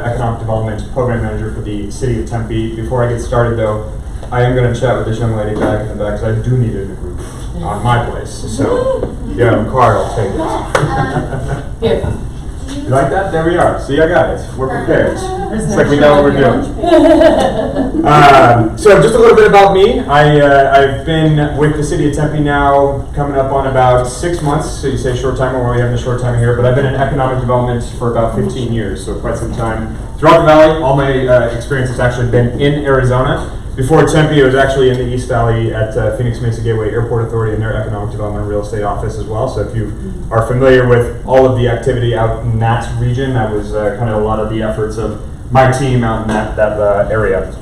Economic Development Program Manager for the City of Tempe. Before I get started, though, I am going to chat with this young lady back in the back because I do need a new roof on my place. So, yeah, Carl, I'll take it. Here. You like that? There we are. See, I got it. We're prepared. It's like we know what we're doing. So just a little bit about me. I've been with the City of Tempe now coming up on about 6 months. So you say short timer, well, we have a short timer here, but I've been in economic development for about 15 years, so quite some time. Throughout the Valley, all my experience has actually been in Arizona. Before Tempe, I was actually in the East Valley at Phoenix Mesa Gateway Airport Authority in their Economic Development and Real Estate Office as well. So if you are familiar with all of the activity out in that region, that was kind of a lot of the efforts of my team out in that area.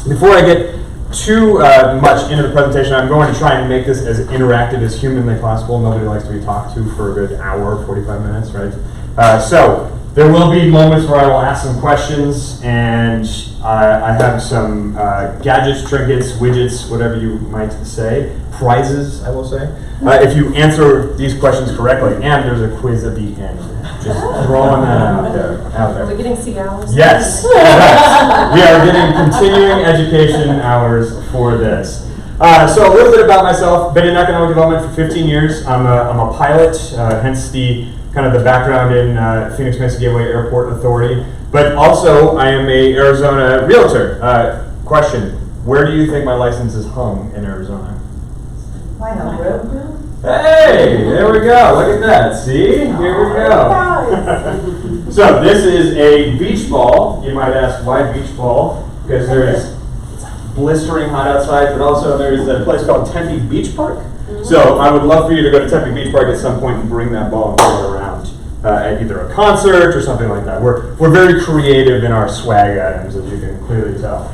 Before I get too much into the presentation, I'm going to try and make this as interactive as humanly possible. Nobody likes to be talked to for a good hour, 45 minutes, right? So there will be moments where I will ask some questions, and I have some gadgets, trinkets, widgets, whatever you might say, prizes, I will say, if you answer these questions correctly. And there's a quiz at the end. Just throwing that out there. Are we getting C hours? Yes. Yes. We are getting continuing education hours for this. So a little bit about myself. Been in economic development for 15 years. I'm a pilot, hence the kind of the background in Phoenix Mesa Gateway Airport Authority. But also, I am a Arizona realtor. Question, where do you think my license is hung in Arizona? MyHomeGroup. Hey, there we go. Look at that. See? Here we go. So this is a beach ball. You might ask, why beach ball? Because it's blistering hot outside, but also there's a place called Tempe Beach Park. So I would love for you to go to Tempe Beach Park at some point and bring that ball and throw it around at either a concert or something like that. We're very creative in our swag items, as you can clearly tell.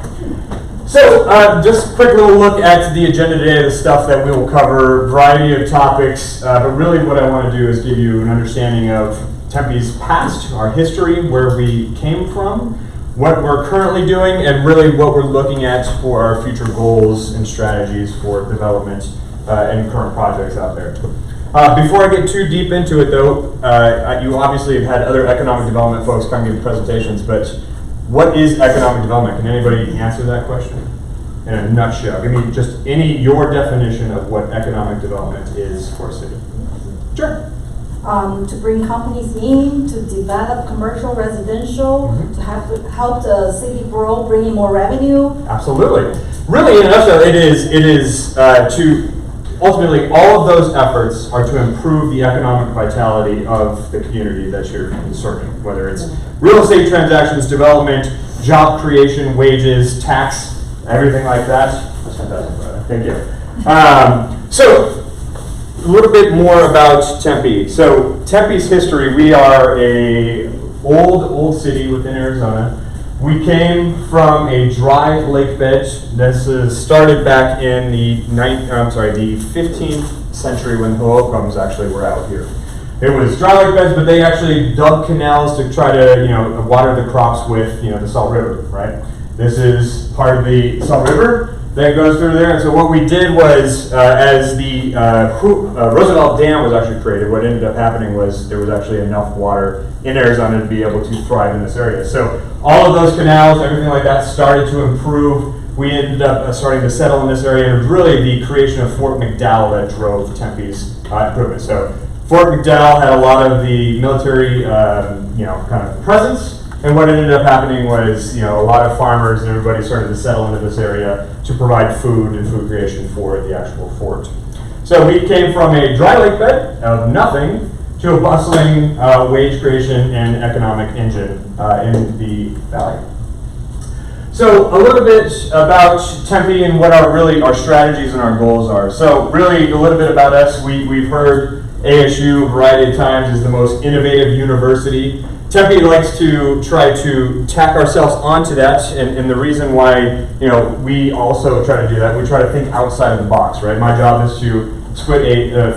So just a quick little look at the agenda today, the stuff that we will cover, variety of topics, but really what I want to do is give you an understanding of Tempe's past, our history, where we came from, what we're currently doing, and really what we're looking at for our future goals and strategies for development and current projects out there. Before I get too deep into it, though, you obviously have had other economic development folks come give presentations, but what is economic development? Can anybody answer that question in a nutshell? Give me just your definition of what economic development is for a city. Sure. To bring companies in, to develop commercial, residential, to help the city grow, bring in more revenue. Absolutely. Really, in a nutshell, it is to ultimately, all of those efforts are to improve the economic vitality of the community that you're serving, whether it's real estate transactions, development, job creation, wages, tax, everything like that. That's fantastic, brother. Thank you. So, a little bit more about Tempe. So, Tempe's history, we are a old city within Arizona. We came from a dry lake bed. This is started back in the 15th century when Hutchins actually were out here. It was dry lake beds, but they actually dug canals to try to water the crops with the Salt River, right? This is part of the Salt River that goes through there. And so what we did was, as the Roosevelt Dam was actually created, what ended up happening was there was actually enough water in Arizona to be able to thrive in this area. So all of those canals, everything like that started to improve. We ended up starting to settle in this area, and it was really the creation of Fort McDowell that drove Tempe's improvement. So Fort McDowell had a lot of the military, kind of presence. And what ended up happening was, a lot of farmers and everybody started to settle into this area to provide food and food creation for the actual fort. So we came from a dry lake bed of nothing to a bustling wage creation and economic engine in the valley. So a little bit about Tempe and what our strategies and our goals are. So really a little bit about us. We've heard ASU a variety of times is the most innovative university. Tempe likes to try to tack ourselves onto that, and the reason why we also try to do that, we try to think outside of the box, right? My job is to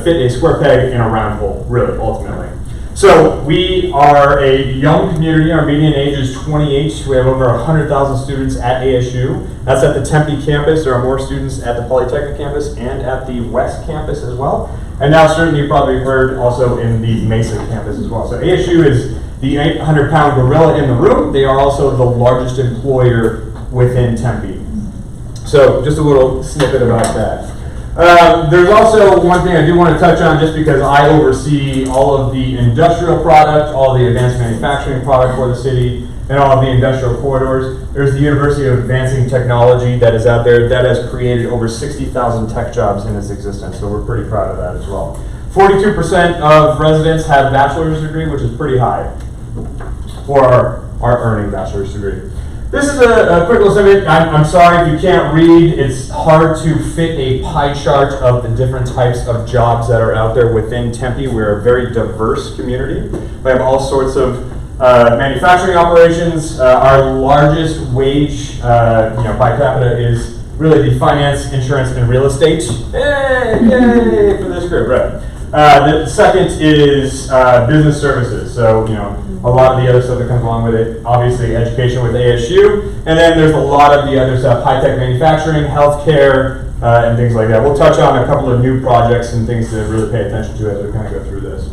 fit a square peg in a round hole, really, ultimately. So we are a young community. Our median age is 28. We have over 100,000 students at ASU. That's at the Tempe campus. There are more students at the Polytechnic campus and at the West campus as well. And now certainly you probably heard also in the Mesa campus as well. So ASU is the 800-pound gorilla in the room, they are also the largest employer within Tempe. So just a little snippet about that. There's also one thing I do want to touch on, just because I oversee all of the industrial product, all the advanced manufacturing product for the city, and all of the industrial corridors. There's the University of Advancing Technology that is out there that has created over 60,000 tech jobs in its existence, so we're pretty proud of that as well. 42% of residents have a bachelor's degree, which is pretty high for our earning bachelor's degree. This is a quick little snippet. I'm sorry if you can't read. It's hard to fit a pie chart of the different types of jobs that are out there within Tempe. We're a very diverse community. We have all sorts of manufacturing operations. Our largest wage, by capita, is really the finance, insurance, and real estate. Yay for this group, right? The second is business services. So, a lot of the other stuff that comes along with it. Obviously, education with ASU. And then there's a lot of the other stuff, high-tech manufacturing, healthcare, and things like that. We'll touch on a couple of new projects and things to really pay attention to as we kind of go through this.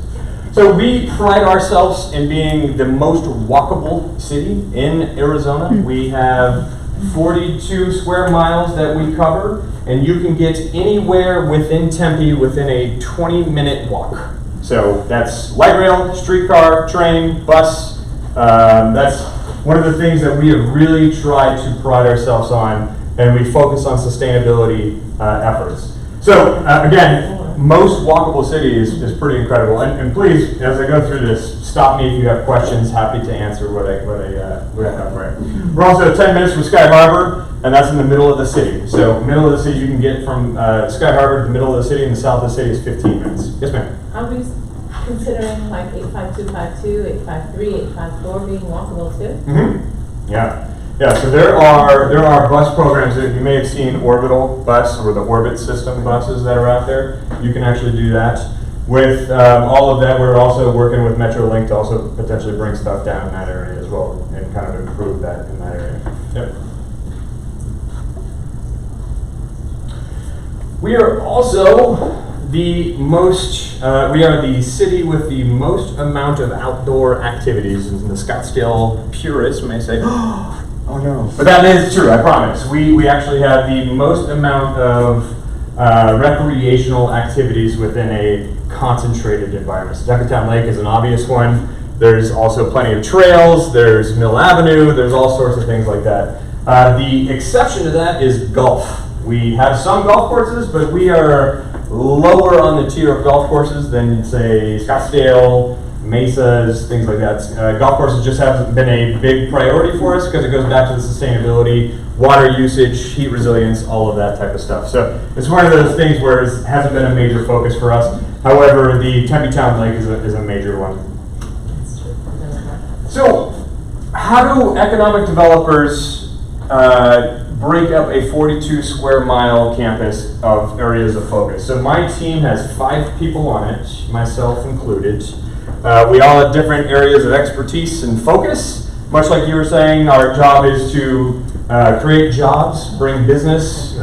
So we pride ourselves in being the most walkable city in Arizona. We have 42 square miles that we cover, and you can get anywhere within Tempe within a 20-minute walk. So that's light rail, streetcar, train, bus. That's one of the things that we have really tried to pride ourselves on, and we focus on sustainability efforts. So again, most walkable city is pretty incredible. And please, as I go through this, stop me if you have questions. Happy to answer what I have for you. We're also 10 minutes from Sky Harbor, and that's in the middle of the city. So middle of the city, you can get from Sky Harbor to the middle of the city, and the south of the city is 15 minutes. Yes, ma'am. Are we considering like 85252, 853, 854 being walkable too? Mm-hmm. Yeah, so there are bus programs that you may have seen, Orbital bus or the Orbit system buses that are out there. You can actually do that. With all of that, we're also working with MetroLink to also potentially bring stuff down in that area as well and kind of improve that in that area. Yep. We are also the city with the most amount of outdoor activities, and the Scottsdale purists may say, oh no. But that is true, I promise. We actually have the most amount of recreational activities within a concentrated environment. So Tempe Lake is an obvious one. There's also plenty of trails, there's Mill Avenue, there's all sorts of things like that. The exception to that is golf. We have some golf courses, but we are lower on the tier of golf courses than, say, Scottsdale, Mesas, things like that. Golf courses just haven't been a big priority for us because it goes back to the sustainability, water usage, heat resilience, all of that type of stuff. So it's one of those things where it hasn't been a major focus for us. However, the Tempe Town Lake is a major one. So how do economic developers break up a 42 square mile campus of areas of focus? So my team has 5 people on it, myself included. We all have different areas of expertise and focus. Much like you were saying, our job is to create jobs, bring business,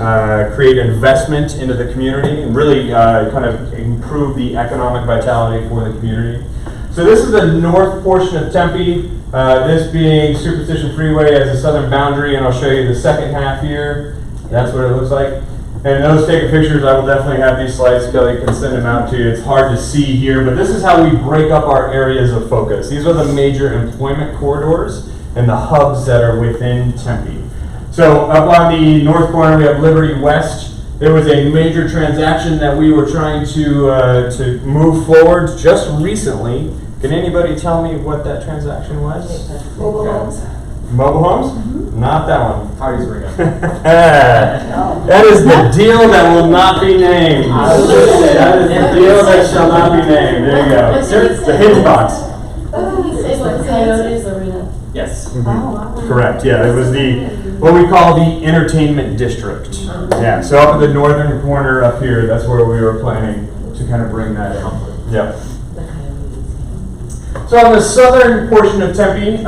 create investment into the community, and really kind of improve the economic vitality for the community. So this is the north portion of Tempe, this being Superstition Freeway as the southern boundary, and I'll show you the second half here. That's what it looks like. And those taking pictures, I will definitely have these slides. Kelly can send them out to you. It's hard to see here, but this is how we break up our areas of focus. These are the major employment corridors and the hubs that are within Tempe. So up on the north corner, we have Liberty West. There was a major transaction that we were trying to move forward just recently. Can anybody tell me what that transaction was? Mobile homes. Mobile homes? Mm-hmm. Not that one. Parties ring up. That is the deal that will not be named. That is the deal that shall not be named. There you go. It's a hidden box. Yes. Mm-hmm. Correct. Yeah, it was what we call the entertainment district. Yeah. So up in the northern corner up here, that's where we were planning to kind of bring that in. Yeah. So on the southern portion of Tempe,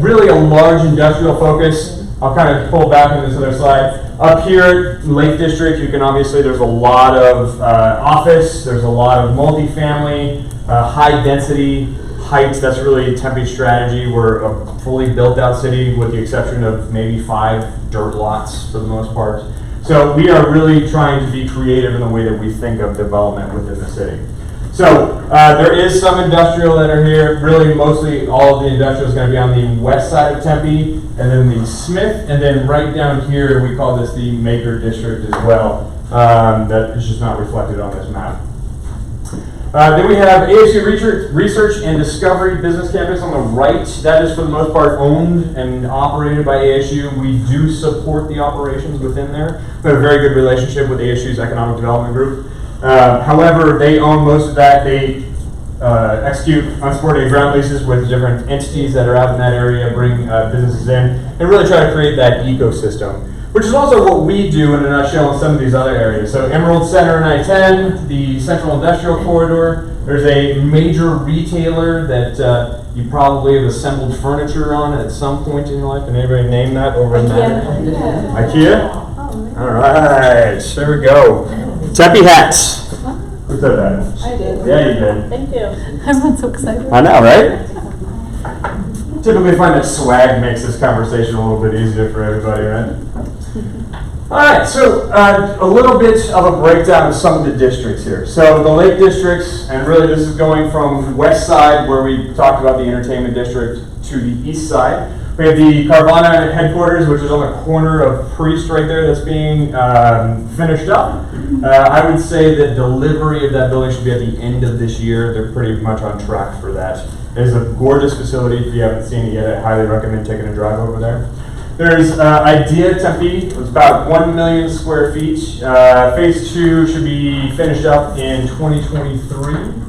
really a large industrial focus. I'll kind of pull back on this other slide. Up here, Lake District, you can obviously, there's a lot of office, there's a lot of multifamily, high density, height, that's really Tempe's strategy. We're a fully built out city with the exception of maybe 5 dirt lots for the most part. So we are really trying to be creative in the way that we think of development within the city. So there is some industrial that are here. Really, mostly all of the industrial is going to be on the west side of Tempe, and then the Smith, and then right down here we call this the Maker District as well. That is just not reflected on this map. Then we have ASU Research and Discovery Business Campus on the right. That is for the most part owned and operated by ASU. We do support the operations within there. We have a very good relationship with ASU's Economic Development Group. However, they own most of that. They execute unsupported ground leases with different entities that are out in that area, bring businesses in, and really try to create that ecosystem, which is also what we do in a nutshell in some of these other areas. So Emerald Center and I-10, the Central Industrial Corridor, there's a major retailer that you probably have assembled furniture on at some point in your life. Can anybody name that over in that? IKEA? All right, there we go. Tempe hats. Who said that? I did. Yeah, you did. Thank you. Everyone's so excited. I know, right? Typically find that swag makes this conversation a little bit easier for everybody, right? All right, so a little bit of a breakdown of some of the districts here. So the Lake Districts, and really this is going from west side where we talked about the entertainment district to the east side. We have the Carvana headquarters, which is on the corner of Priest right there that's being finished up. I would say that delivery of that building should be at the end of this year. They're pretty much on track for that. It is a gorgeous facility. If you haven't seen it yet, I highly recommend taking a drive over there. There's Idea Tempe. It's about 1 million square feet. Phase 2 should be finished up in 2023.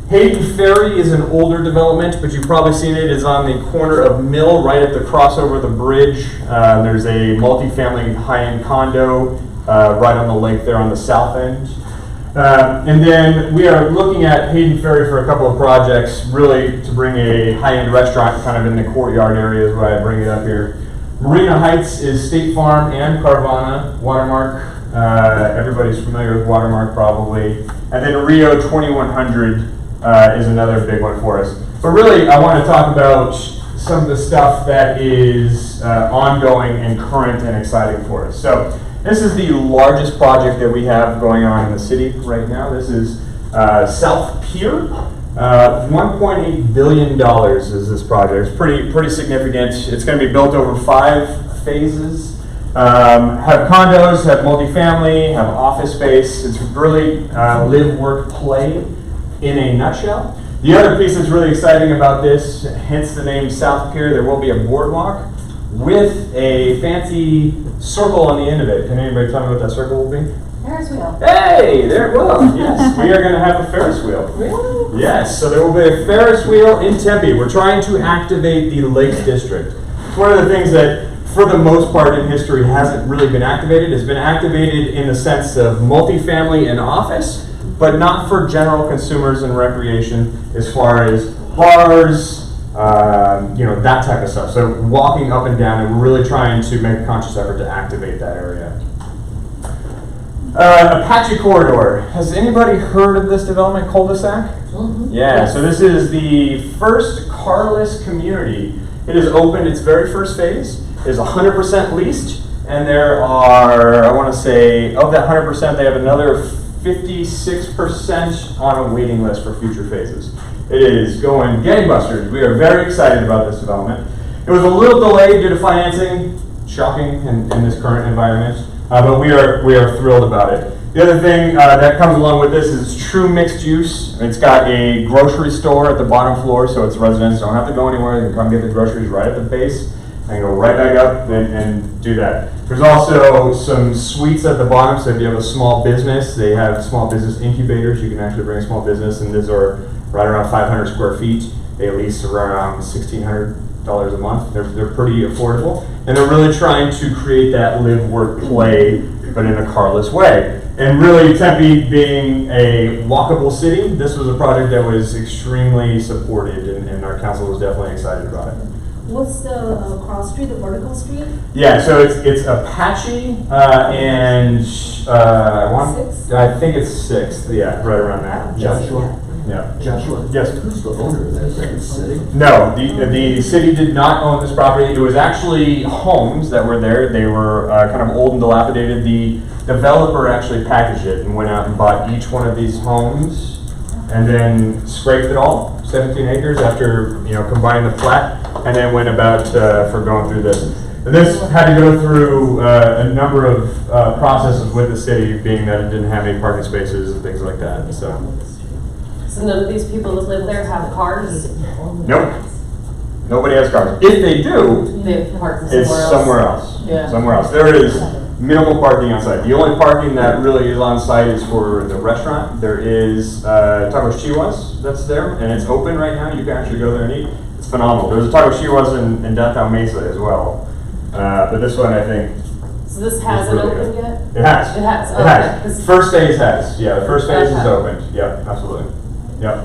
Hayden Ferry is an older development, but you've probably seen it. It's on the corner of Mill, right at the crossover of the bridge. There's a multifamily high-end condo right on the lake there on the south end. And then we are looking at Hayden Ferry for a couple of projects, really to bring a high-end restaurant kind of in the courtyard area is why I bring it up here. Marina Heights is State Farm and Carvana, Watermark. Everybody's familiar with Watermark probably. And then Rio 2100 is another big one for us. But really, I want to talk about some of the stuff that is ongoing and current and exciting for us. So this is the largest project that we have going on in the city right now. This is South Pier. $1.8 billion is this project. It's pretty significant. It's going to be built over 5 phases. Have condos, have multifamily, have office space. It's really live, work, play in a nutshell. The other piece that's really exciting about this, hence the name South Pier, there will be a boardwalk with a fancy circle on the end of it. Can anybody tell me what that circle will be? Ferris wheel. Hey, there it will. Yes, we are going to have a Ferris wheel. Really? Yes, so there will be a Ferris wheel in Tempe. We're trying to activate the Lake District. It's one of the things that, for the most part in history, hasn't really been activated. It's been activated in the sense of multifamily and office, but not for general consumers and recreation as far as bars, that type of stuff. So walking up and down, and we're really trying to make a conscious effort to activate that area. Apache Corridor. Has anybody heard of this development cul-de-sac? Mm-hmm. Yeah, so this is the first carless community. It has opened its very first phase. It is 100% leased, and there are, I want to say, of that 100%, they have another 56% on a waiting list for future phases. It is going gangbusters. We are very excited about this development. It was a little delayed due to financing, shocking in this current environment. But we are thrilled about it. The other thing that comes along with this is true mixed use. It's got a grocery store at the bottom floor, so its residents don't have to go anywhere. They can come get the groceries right at the base and go right back up and do that. There's also some suites at the bottom, so if you have a small business, they have small business incubators. You can actually bring a small business, and these are right around 500 square feet. They lease around $1,600 a month. They're pretty affordable, and they're really trying to create that live, work, play, but in a carless way. And really, Tempe being a walkable city, this was a project that was extremely supported, and our council was definitely excited about it. What's the cross street, the vertical street? Yeah, so it's Apache and Sixth? I think it's 6th. Yeah, right around there. Yeah. Sure. Yeah. Joshua? Yes. Who's the owner of that? Is that the city? No, the city did not own this property. It was actually homes that were there. They were kind of old and dilapidated. The developer actually packaged it and went out and bought each one of these homes and then scraped it all, 17 acres, after combining the plat, and then went about for going through this. And this had to go through a number of processes with the city, being that it didn't have any parking spaces and things like that. So none of these people that live there have cars? nope, nobody has cars. If they do, They park it's somewhere else. Yeah. Somewhere else. There is minimal parking on site. The only parking that really is on site is for the restaurant. There is Tacos Chihuas that's there, and it's open right now. You can actually go there and eat. It's phenomenal. There's a Tacos Chihuas in downtown Mesa as well. But this one, I think, So this hasn't really opened good. yet? It has. It has, It okay. has. First phase has. Yeah, the first phase is Okay. opened. Yep, absolutely. Yep.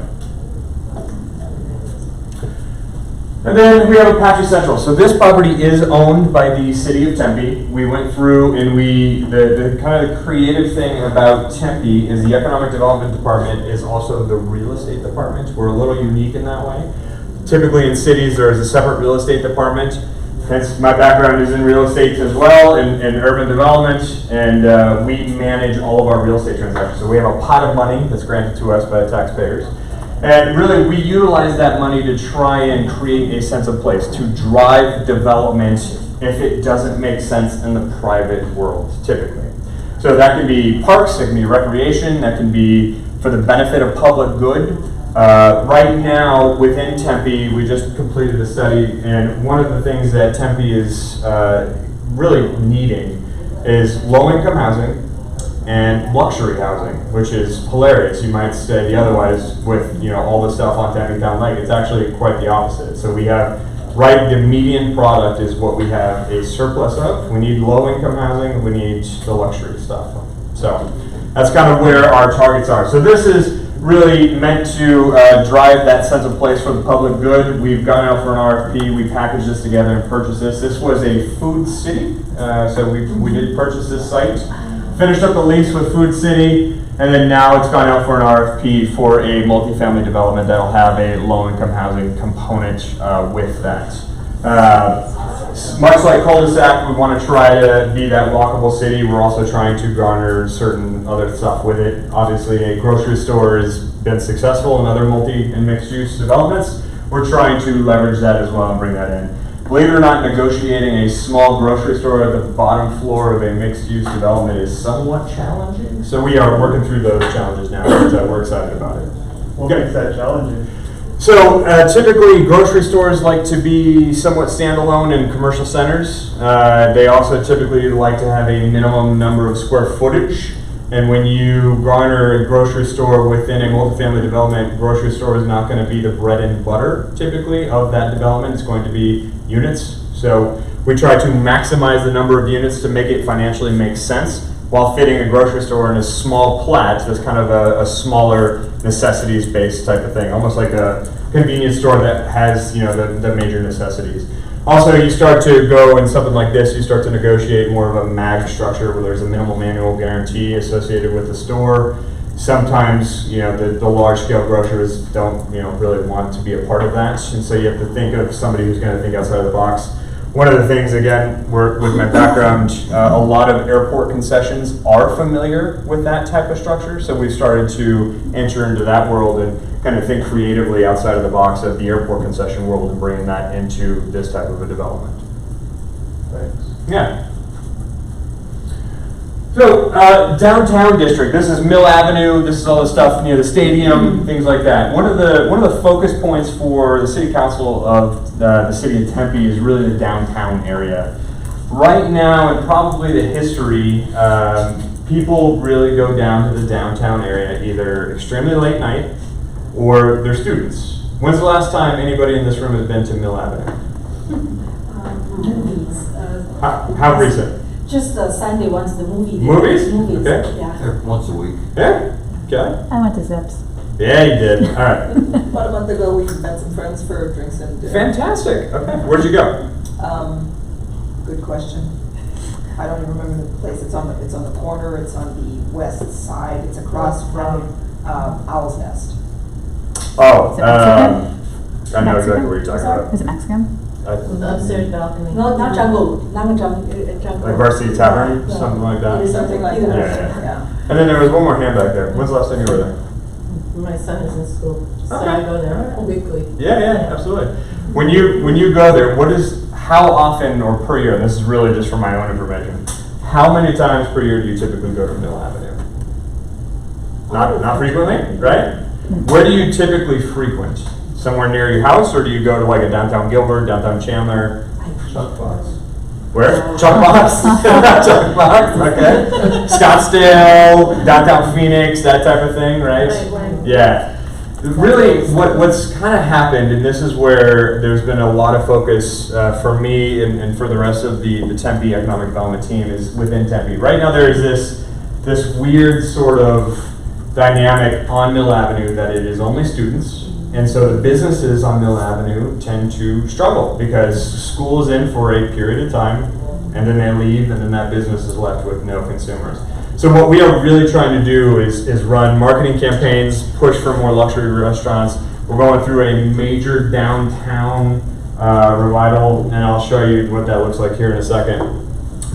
And then we have Apache Central. So this property is owned by the city of Tempe. We went through and the kind of creative thing about Tempe is the economic development department is also the real estate department. We're a little unique in that way. Typically in cities, there is a separate real estate department. Hence, my background is in real estate as well, and urban development, and we manage all of our real estate transactions. So we have a pot of money that's granted to us by the taxpayers. And really, we utilize that money to try and create a sense of place, to drive development if it doesn't make sense in the private world, typically. So that can be parks, that can be recreation, that can be for the benefit of public good. Right now, within Tempe, we just completed a study, and one of the things that Tempe is really needing is low-income housing and luxury housing, which is hilarious. You might say the otherwise with all the stuff on Tempe Town Lake. It's actually quite the opposite. So we have the median product is what we have a surplus of. We need low-income housing. We need the luxury stuff. So that's kind of where our targets are. So this is really meant to drive that sense of place for the public good. We've gone out for an RFP. We packaged this together and purchased this. This was a food city, so we did purchase this site. Finished up the lease with Food City, and then now it's gone out for an RFP for a multifamily development that'll have a low-income housing component with that. Much like cul-de-sac, we want to try to be that walkable city. We're also trying to garner certain other stuff with it. Obviously, a grocery store has been successful in other multi and mixed-use developments. We're trying to leverage that as well and bring that in. Believe it or not, negotiating a small grocery store at the bottom floor of a mixed-use development is somewhat challenging. So we are working through those challenges now, and we're excited about it. What makes that challenging? So typically, grocery stores like to be somewhat standalone in commercial centers. They also typically like to have a minimum number of square footage. And when you garner a grocery store within a multifamily development, grocery store is not going to be the bread and butter, typically, of that development. It's going to be units. So we try to maximize the number of units to make it financially make sense while fitting a grocery store in a small plat that's kind of a smaller necessities-based type of thing, almost like a convenience store that has the major necessities. Also, you start to go in something like this, you start to negotiate more of a MAG structure where there's a minimum annual guarantee associated with the store. Sometimes, the large-scale grocers don't, really want to be a part of that, and so you have to think of somebody who's going to think outside the box. One of the things, again, with my background, a lot of airport concessions are familiar with that type of structure, so we've started to enter into that world and kind of think creatively outside of the box of the airport concession world and bringing that into this type of a development. Thanks. Yeah. So, downtown district, this is Mill Avenue, this is all the stuff near the stadium, things like that. One of the focus points for the city council of the city of Tempe is really the downtown area. Right now, and probably the history, people really go down to the downtown area either extremely late night or they're students. When's the last time anybody in this room has been to Mill Avenue? Movies. How recent? Just the Sunday ones, the movie. Movies? Movies. Okay. Yeah. Once a week. Yeah? Okay. I went to Zips. Yeah, you did. All right. About a month ago, we met some friends for drinks and dinner. Fantastic. Okay. Where'd you go? Good question. I don't even remember the place. It's on the corner. It's on the west side. It's across from Owl's Nest. Oh, Is it Mexican? I know exactly what you're talking about. Is it Mexican? With the upstairs balcony. No, not jungle, jungle. Like Varsity Tavern, No. something like that. It is something like Either. that. Yeah. And then there was one more hand back there. When's the last time you were there? My son is in school, so Okay. I go there weekly. Yeah, absolutely. When you go there, how often or per year, and this is really just for my own information, how many times per year do you typically go to Mill Avenue? Not frequently, right? Where do you typically frequent? Somewhere near your house, or do you go to like a downtown Gilbert, downtown Chandler? Chuck Box. Where? Chuck Box? Chuck Box, okay. Scottsdale, downtown Phoenix, that type of thing, right? Right. Yeah. Really, what's kind of happened, and this is where there's been a lot of focus for me and for the rest of the Tempe Economic Development team, is within Tempe. Right now there is this weird sort of dynamic on Mill Avenue that it is only students. And so the businesses on Mill Avenue tend to struggle because school is in for a period of time and then they leave and then that business is left with no consumers. So what we are really trying to do is run marketing campaigns, push for more luxury restaurants. We're going through a major downtown revival, and I'll show you what that looks like here in a second.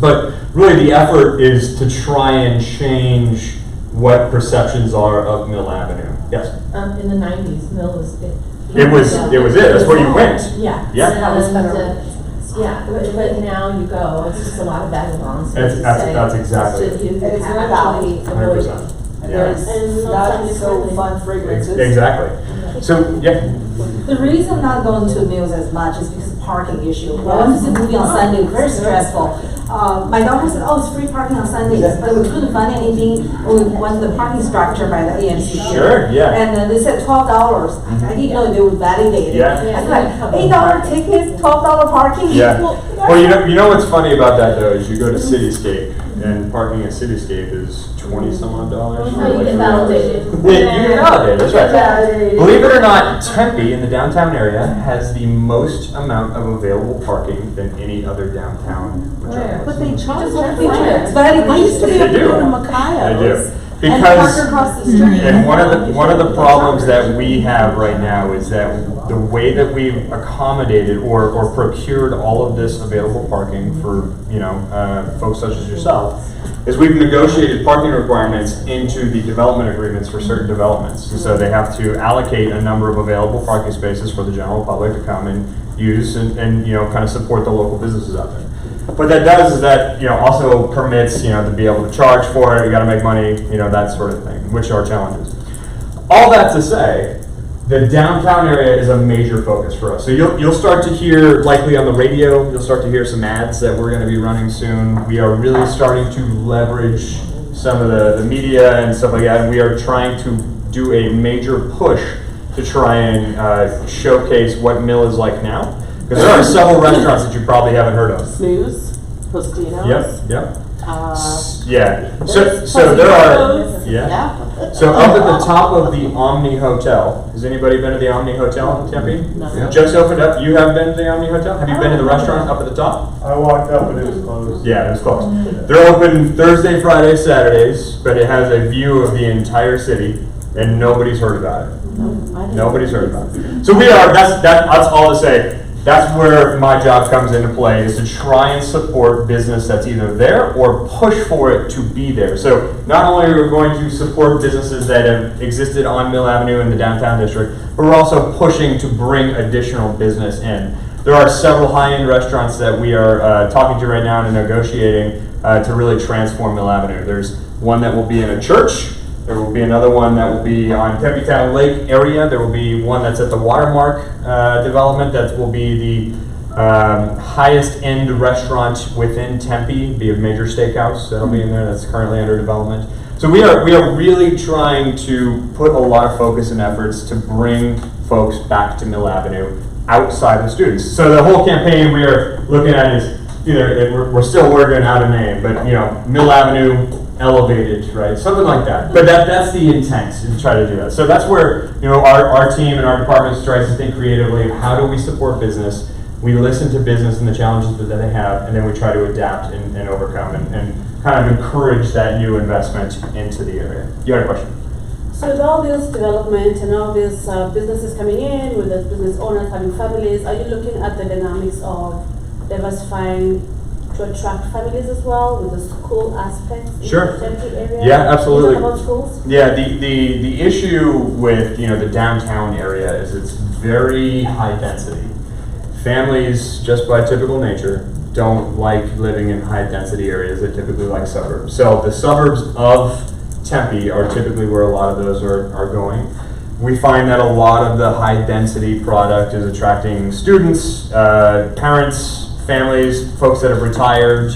But really the effort is to try and change what perceptions are of Mill Avenue. Yes? In the 90s, Mill was it. It was it. That's where you went. Yeah. Yeah. That was better. Yeah, but now you go, it's just a lot of vagabonds. That's exactly So you And it's can very actually avoid it. 100%. And Yeah. there's And not not so friendly. fun fragrances. Exactly. So, yeah. The reason I'm not going to meals as much is because of parking issue. When I went to see the movie on Sunday, very stressful. My daughter said, oh, it's free parking on Sundays, but we couldn't find anything when we went to the parking structure by the AMC. Sure, yeah. And they said $12. I didn't know they would validate it. Yeah. I was like, $8 tickets, $12 parking. Yeah. Well, Well, you know what's funny about that though is you go to Cityscape and parking at Cityscape is $20 some odd dollars. Oh, you get validated. Yeah, you get validated, that's right. Validated. Believe it or not, Tempe in the downtown area has the most amount of available parking than any other downtown metropolis. But they charge Just like everywhere. the But I used to be able to They do. go to Macayo's. They do. And park Because, across the street. and one of the problems that we have right now is that the way that we've accommodated or procured all of this available parking for, folks such as yourself, is we've negotiated parking requirements into the development agreements for certain developments. And so they have to allocate a number of available parking spaces for the general public to come and use and kind of support the local businesses out there. What that does is that, also permits, to be able to charge for it, you gotta make money, that sort of thing, which are challenges. All that to say, the downtown area is a major focus for us. So you'll start to hear, likely on the radio, you'll start to hear some ads that we're gonna be running soon. We are really starting to leverage some of the media and stuff like that, and we are trying to do a major push to try and showcase what Mill is like now. Because there are several restaurants that you probably haven't heard of. Snooze, Tostinos. Yep. Uh, Yeah. there's So there are. Tostinos. Yeah. So up at the top of the Omni Hotel, has anybody been to the Omni Hotel in Tempe? No. Just opened up. You have been to the Omni Hotel? Have you been to the restaurant up at the top? I walked up and it was closed. Yeah, it was closed. They're open Thursday, Friday, Saturdays, but it has a view of the entire city, and nobody's heard about it. Nobody's heard about it. So we are. That's all to say. That's where my job comes into play, is to try and support business that's either there or push for it to be there. So not only are we going to support businesses that have existed on Mill Avenue in the downtown district, but we're also pushing to bring additional business in. There are several high-end restaurants that we are talking to right now and negotiating to really transform Mill Avenue. There's one that will be in a church. There will be another one that will be on Tempe Town Lake area. There will be one that's at the Watermark development that will be the highest end restaurant within Tempe, be a major steakhouse that'll be in there that's currently under development. So we are really trying to put a lot of focus and efforts to bring folks back to Mill Avenue outside of students. So the whole campaign we are looking at is we're still working out a name, but Mill Avenue elevated, right? Something like that. But that's the intent, to try to do that. So that's where our team and our department tries to think creatively. How do we support business? We listen to business and the challenges that they have, and then we try to adapt and overcome and kind of encourage that new investment into the area. You had a question? So with all this development and all these businesses coming in, with the business owners having families, are you looking at the dynamics of diversifying to attract families as well with the school aspects in Sure. the Tempe area? Yeah, absolutely. Can you talk about schools? Yeah, the issue with, the downtown area is it's very high density. Families, just by typical nature, don't like living in high density areas. They typically like suburbs. So the suburbs of Tempe are typically where a lot of those are going. We find that a lot of the high density product is attracting students, parents, families, folks that have retired,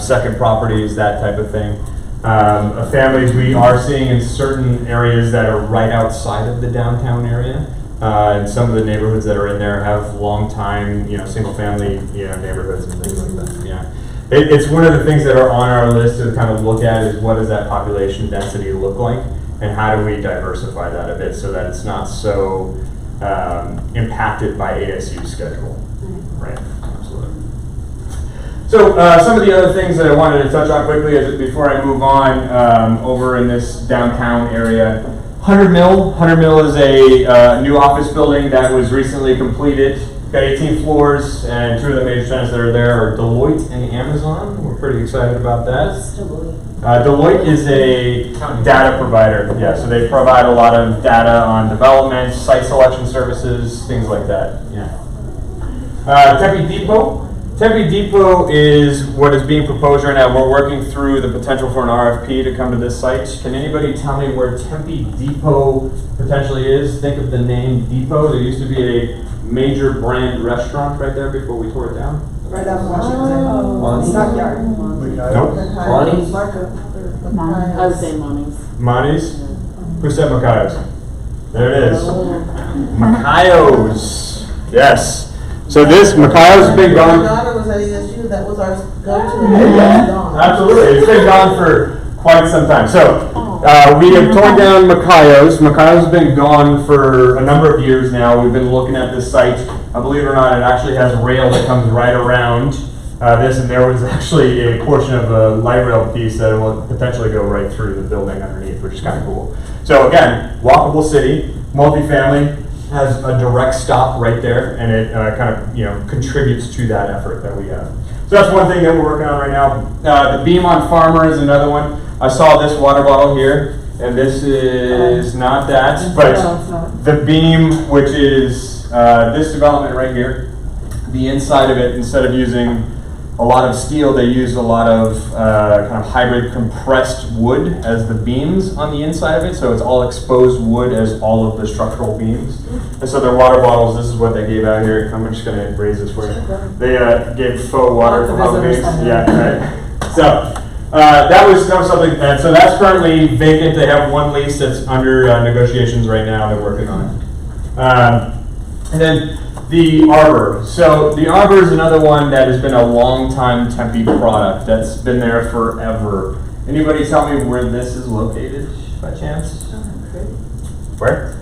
second properties, that type of thing. Families we are seeing in certain areas that are right outside of the downtown area. And some of the neighborhoods that are in there have long time, single family, neighborhoods and things like that. Yeah. It's one of the things that are on our list to kind of look at is what does that population density look like and how do we diversify that a bit so that it's not so impacted by ASU schedule. Right, absolutely. So some of the other things that I wanted to touch on quickly before I move on over in this downtown area. 100 Mill is a new office building that was recently completed. Got 18 floors, and two of the major tenants that are there are Deloitte and Amazon. We're pretty excited about that. Deloitte is a data provider. Yeah, so they provide a lot of data on development, site selection services, things like that. Yeah. Tempe Depot. Tempe Depot is what is being proposed right now. We're working through the potential for an RFP to come to this site. Can anybody tell me where Tempe Depot potentially is? Think of the name Depot. There used to be a major brand restaurant right there before we tore it down. Right out of Washington. Stockyard. Nope. Monty's? I would say Monty's. Monty's? Who said Macayo's? There it is. Macayo's. Yes. So this Macayo's has been gone. My daughter was at ASU, that was our go-to. Yeah, absolutely. It's been gone for quite some time. So we have torn down Macayo's. Macayo's has been gone for a number of years now. We've been looking at this site. Believe it or not, it actually has a rail that comes right around this, and there was actually a portion of a light rail piece that will potentially go right through the building underneath, which is kind of cool. So again, walkable city, multifamily, has a direct stop right there, and it kind of contributes to that effort that we have. So that's one thing that we're working on right now. The beam on Farmer is another one. I saw this water bottle here, and this is not that, but the beam, which is this development right here, the inside of it, instead of using a lot of steel, they used a lot of kind of hybrid compressed wood as the beams on the inside of it. So it's all exposed wood as all of the structural beams. And so their water bottles, this is what they gave out here. I'm just going to raise this for you. They gave faux water for Halloween. Yeah, right. So that was something. And so that's currently vacant. They have one lease that's under negotiations right now. They're working on it. And then the Arbor. So the Arbor is another one that has been a long time Tempe product that's been there forever. Anybody tell me where this is located by chance? Where?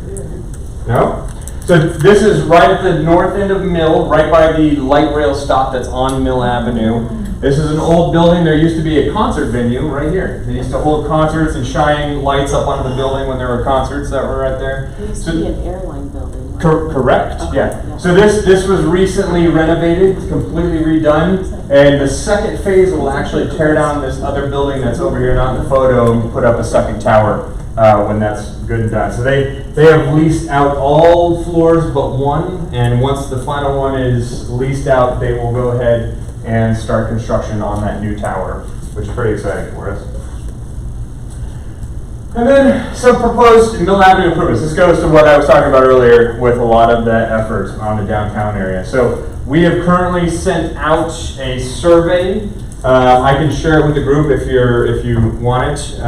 No? So this is right at the north end of Mill, right by the light rail stop that's on Mill Avenue. This is an old building. There used to be a concert venue right here. They used to hold concerts and shine lights up onto the building when there were concerts that were right there. It used to be an airline building. Correct, Okay, yeah. So this was recently renovated, completely redone, and the second phase will actually tear down this other building that's over here, not in the photo, and put up a second tower when that's good and done. So they have leased out all floors but one, and once the final one is leased out, they will go ahead and start construction on that new tower, which is pretty exciting for us. And then some proposed Mill Avenue improvements. This goes to what I was talking about earlier with a lot of that effort on the downtown area. So we have currently sent out a survey. I can share it with the group if you want it,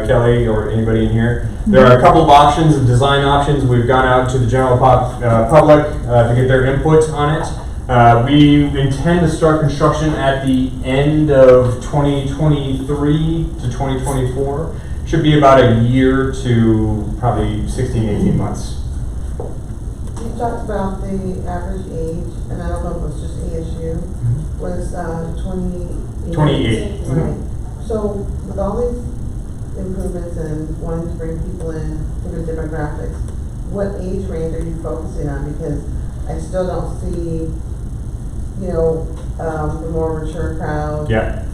Kelly or anybody in here. There are a couple of options, design options. We've gone out to the general public to get their input on it. We intend to start construction at the end of 2023 to 2024. Should be about a year to probably 16, 18 months. You talked about the average age, and I don't know if it was just ASU, was 28. 28. Right. So with all these improvements and wanting to bring people in to the demographics, what age range are you focusing on? Because I still don't see, the more mature crowd. Yeah.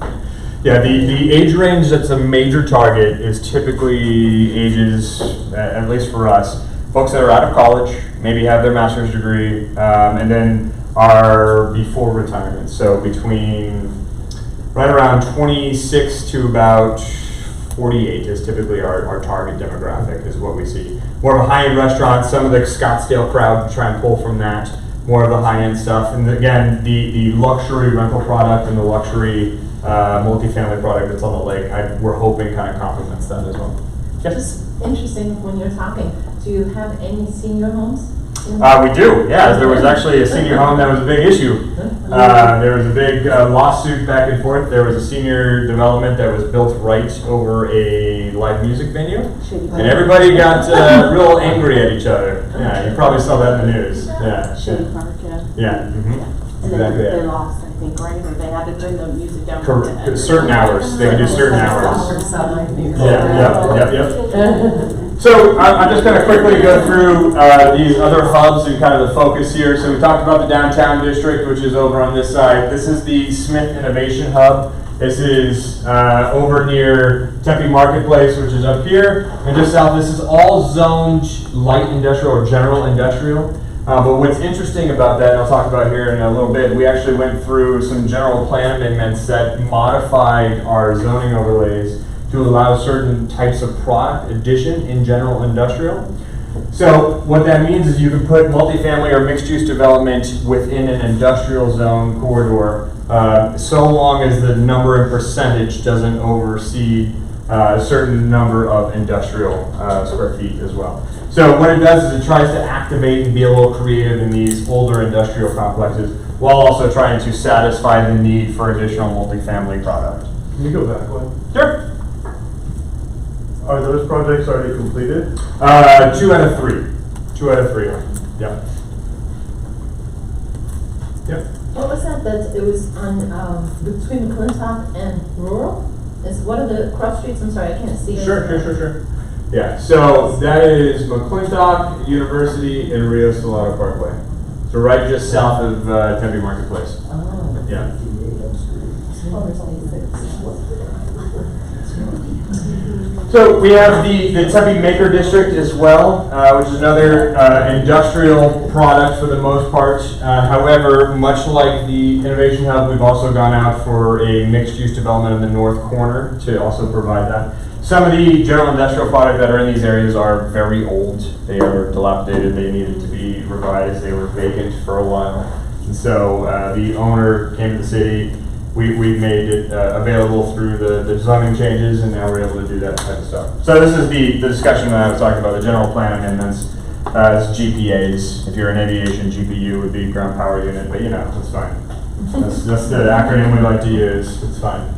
Yeah, the age range that's a major target is typically ages, at least for us, folks that are out of college, maybe have their master's degree, and then are before retirement. So between right around 26 to about 48 is typically our target demographic, is what we see. More of a high-end restaurant, some of the Scottsdale crowd try and pull from that, more of the high-end stuff. And again, the luxury rental product and the luxury multifamily product that's on the lake, we're hoping kind of complements that as well. Yes? Just interesting, when you're talking, do you have any senior homes? We do, yeah. There was actually a senior home that was a big issue. There was a big lawsuit back and forth. There was a senior development that was built right over a live music venue. And everybody got real angry at each other. Yeah, you probably saw that in the news. Yeah. Shady Park, yeah. Yeah. Mm-hmm. And Exactly. they lost, I think, right? Or they had to turn the music down. Certain hours. They can do certain hours. Yeah. Yep. So I'm just going to quickly go through these other hubs and kind of the focus here. So we talked about the downtown district, which is over on this side. This is the Smith Innovation Hub. This is over near Tempe Marketplace, which is up here. And just south, this is all zoned light industrial or general industrial. But what's interesting about that, and I'll talk about here in a little bit, we actually went through some general plan amendments that modified our zoning overlays to allow certain types of product addition in general industrial. So what that means is you can put multifamily or mixed-use development within an industrial zone corridor, so long as the number and percentage doesn't oversee a certain number of industrial square feet as well. So what it does is it tries to activate and be a little creative in these older industrial complexes, while also trying to satisfy the need for additional multifamily product. Can you go back one? Sure. Are those projects already completed? 2 out of 3. 2 out of 3. Yep. Yep. What was that it was on, between McClintock and Rural? What are the cross streets? I'm sorry, I can't see it. Sure. Yeah, so that is McClintock, University, and Rio Salado Parkway. So right just south of Tempe Marketplace. Oh. Yeah. Oh, there's only 6. So we have the Tempe Maker District as well, which is another industrial product for the most part. However, much like the Innovation Hub, we've also gone out for a mixed-use development in the north corner to also provide that. Some of the general industrial products that are in these areas are very old. They are dilapidated. They needed to be revised. They were vacant for a while. And so the owner came to the city. We made it available through the zoning changes, and now we're able to do that type of stuff. So this is the discussion that I was talking about, the general plan amendments. It's GPAs. If you're in aviation, GPU would be ground power unit, but it's fine. That's the acronym we like to use. It's fine.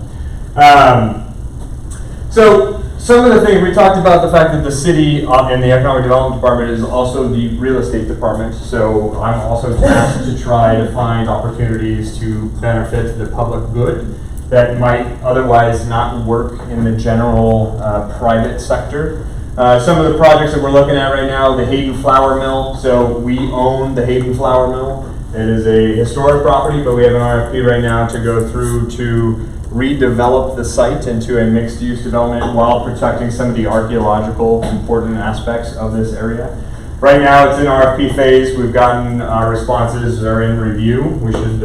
So some of the things, we talked about the fact that the city and the Economic Development Department is also the real estate department. So I'm also tasked to try to find opportunities to benefit the public good that might otherwise not work in the general private sector. Some of the projects that we're looking at right now, the Hayden Flour Mill. So we own the Hayden Flour Mill. It is a historic property, but we have an RFP right now to go through to redevelop the site into a mixed-use development while protecting some of the archaeological important aspects of this area. Right now it's in RFP phase. We've gotten our responses are in review. We should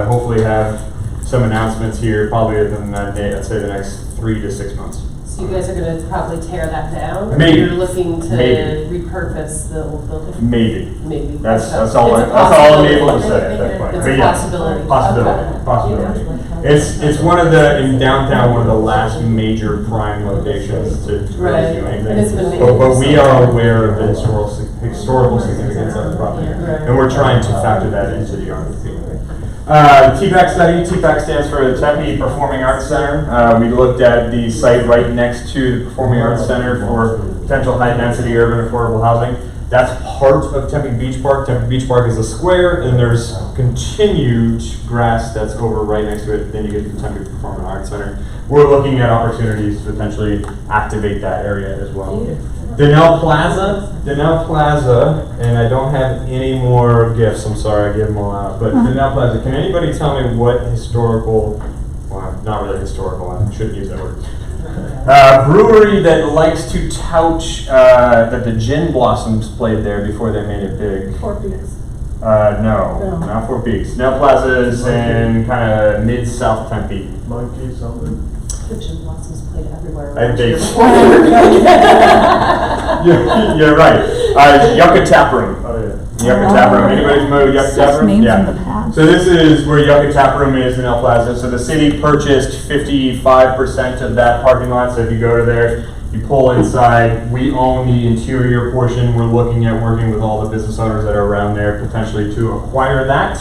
hopefully have some announcements here probably within that day, I'd say the next 3 to 6 months. So you guys are going to probably tear that down? Maybe. Or you're looking to repurpose the old building? Maybe. That's It's all a I'm able to say at that possibility. point. It's But a yeah, possibility. Possibility. It's one of the, in downtown, one of the last major prime locations to really do anything. And it's been But we are aware of the historical significance of the property. And we're trying to factor that into the RFP. TPAC study. TPAC stands for the Tempe Performing Arts Center. We looked at the site right next to the Performing Arts Center for potential high-density urban affordable housing. That's part of Tempe Beach Park. Tempe Beach Park is a square, and there's continued grass that's over right next to it. Then you get the Tempe Performing Arts Center. We're looking at opportunities to potentially activate that area as well. Donnell Plaza, and I don't have any more gifts. I'm sorry, I gave them all out. But Donnell Plaza, can anybody tell me what historical, well, not really historical, I shouldn't use that word. Brewery that likes to tout that the Gin Blossoms played there before they made it big. Four Peaks. No, not Four Peaks. Donnell Plaza is in kind of mid-south Tempe. Monkey something. The Gin Blossoms played everywhere. You're right. Yucca Tap Room. Oh, yeah. Yucca Tap Room. Anybody familiar with Yucca Tap Room? names Yeah. in the past. So this is where Yucca Tap Room is in El Plaza. So the city purchased 55% of that parking lot. So if you go to there, you pull inside. We own the interior portion. We're looking at working with all the business owners that are around there potentially to acquire that.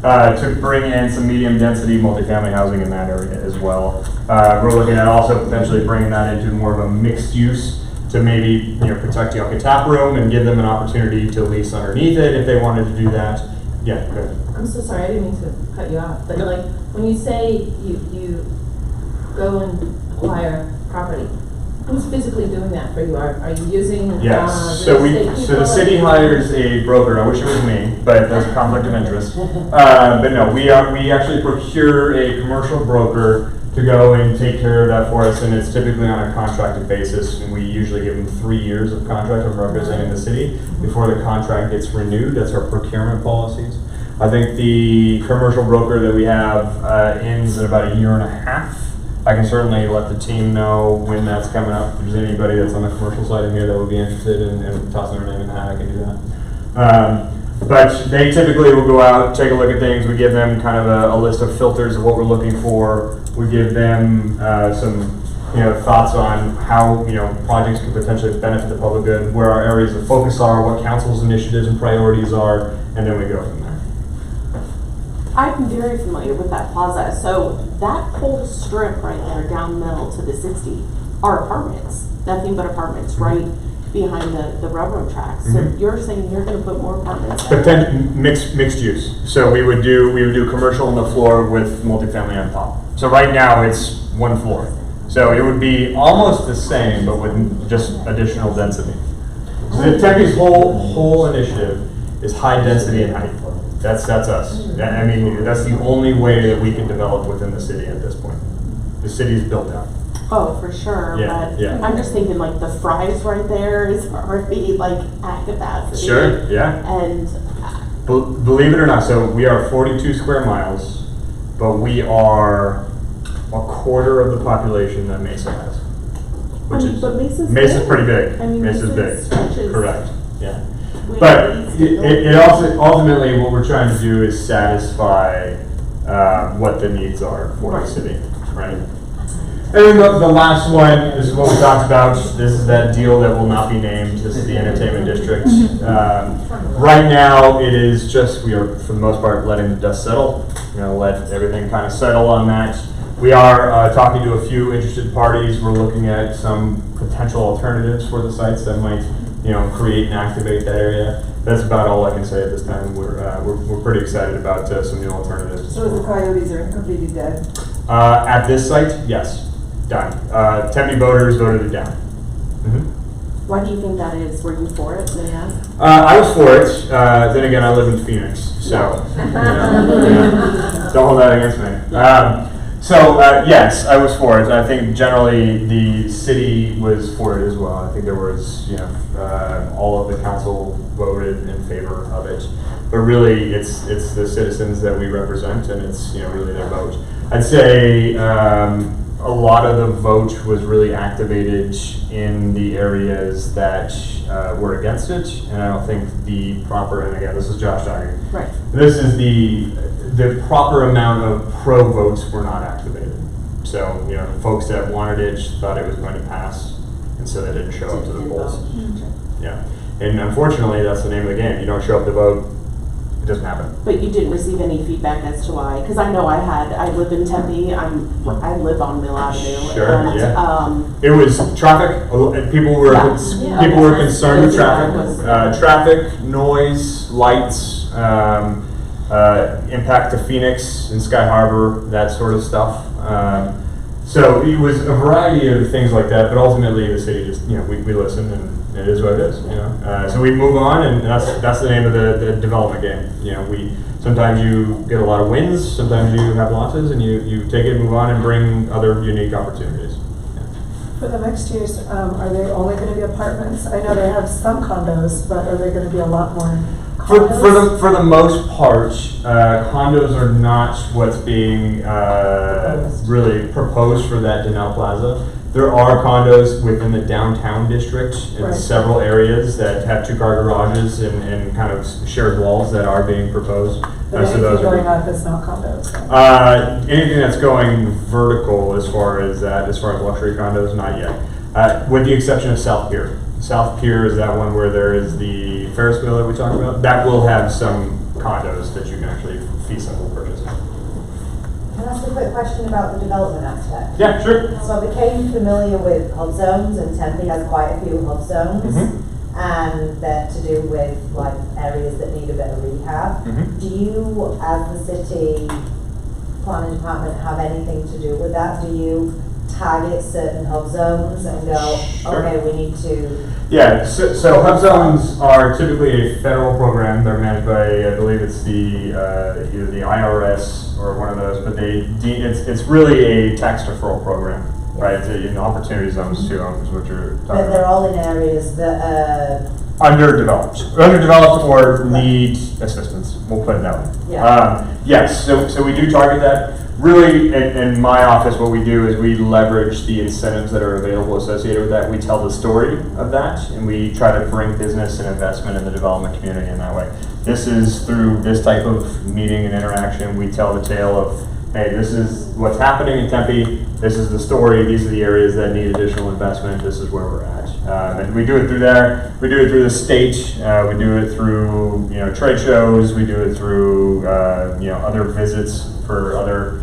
To bring in some medium density multifamily housing in that area as well. We're looking at also potentially bringing that into more of a mixed use to maybe protect Yucca Tap Room and give them an opportunity to lease underneath it if they wanted to do that. Yeah, go ahead. I'm so sorry, I didn't mean to cut you off, but like, when you say you go and acquire property, who's physically doing that for you? Are you using, Yes, real estate so the people? city hires a broker. I wish it was me, but there's a conflict of interest. But no, we actually procure a commercial broker to go and take care of that for us, and it's typically on a contracted basis. And we usually give them 3 years of contract of representing the city before the contract gets renewed. That's our procurement policies. I think the commercial broker that we have ends in about 1.5 years. I can certainly let the team know when that's coming up. If there's anybody that's on the commercial side in here that would be interested in tossing their name in the hat, I can do that. But they typically will go out, take a look at things. We give them kind of a list of filters of what we're looking for. We give them some thoughts on how projects could potentially benefit the public good, where our areas of focus are, what council's initiatives and priorities are, and then we go from there. I'm very familiar with that plaza. So that whole strip right there down middle to the 60 are apartments, nothing but apartments right behind the railroad tracks. So you're saying you're going to put more apartments there? But then mixed use. So we would do commercial on the floor with multifamily on top. So right now it's one floor. So it would be almost the same, but with just additional density. So the Tempe's whole initiative is high density and height. That's us. I mean, that's the only way that we can develop within the city at this point. The city's built out. Oh, for sure. Yeah, But yeah. I'm just thinking like the fries right there is already like at capacity. Sure, yeah. And Believe it or not, so we are 42 square miles, but we are a quarter of the population that Mesa has. but Mesa's Mesa's big. pretty big. I mean, Mesa's Mesa big. stretches Correct. Yeah. way But east it also ultimately what we're trying to do is satisfy what the needs are for the city, right? And then the last one, this is what we talked about. This is that deal that will not be named. This is the entertainment district. Right now, it is just, we are, for the most part, letting the dust settle. We're going to let everything kind of settle on that. We are talking to a few interested parties. We're looking at some potential alternatives for the sites that might, create and activate that area. That's about all I can say at this time. We're pretty excited about some new alternatives. So the coyotes are completely dead? At this site, yes, done. Tempe voters voted it down. Why do you think that is? Were you for it? May I ask? I was for it. Then again, I live in Phoenix, so don't hold that against me. Yes, I was for it. I think generally the city was for it as well. I think there was, all of the council voted in favor of it. But really, it's the citizens that we represent, and it's really their vote. I'd say a lot of the vote was really activated in the areas that were against it, and I don't think the proper. And again, this is Josh talking. Right. This is the proper amount of pro votes were not activated. So the folks that wanted it thought it was going to pass, and so they didn't show up to the polls. Yeah, and unfortunately, that's the name of the game. You don't show up to vote, doesn't happen. But you didn't receive any feedback as to why? Because I know I live in Tempe, I live on Mill Avenue. Sure, and, yeah. It was traffic, people were, Yeah. people were concerned with Yeah. traffic. Traffic, noise, lights, impact to Phoenix and Sky Harbor, that sort of stuff. So it was a variety of things like that, but ultimately the city just, we listened and it is what it is, So we move on, and that's the name of the development game. Sometimes you get a lot of wins, sometimes you have losses, and you take it, move on, and bring other unique opportunities. For the mixed use, are they only gonna be apartments? I know they have some condos, but are there gonna be a lot more condos? For the most part, condos are not what's being really proposed for that Denell Plaza. There are condos within the downtown district in Right. several areas that have two-car garages and kind of shared walls that are being proposed. But So anything those going are up is not condos. anything that's going vertical as far as luxury condos, not yet. With the exception of South Pier. South Pier is that one where there is the Ferris wheel that we talked about. That will have some condos that you can actually fee simple purchase. Can I ask a quick question about the development aspect? Yeah, sure. So I became familiar with hub zones, and Tempe has quite a few hub zones. Mhm. And they're to do with like areas that need a bit of rehab. Mhm. Do you, as the city planning department, have anything to do with that? Do you target certain hub zones and go, Sure. okay, we need to? Yeah, so hub zones are typically a federal program. They're managed by, I believe it's the either the IRS or one of those, but it's really a tax deferral program, right? It's in opportunity zones too, is what you're talking But they're about. all in areas that Underdeveloped or need assistance. We'll put it that way. Yeah. Yes, so we do target that. Really, in my office, what we do is we leverage the incentives that are available associated with that. We tell the story of that, and we try to bring business and investment in the development community in that way. This is through this type of meeting and interaction. We tell the tale of, hey, this is what's happening in Tempe. This is the story. These are the areas that need additional investment. This is where we're at. And we do it through there. We do it through the state. We do it through trade shows. We do it through other visits for other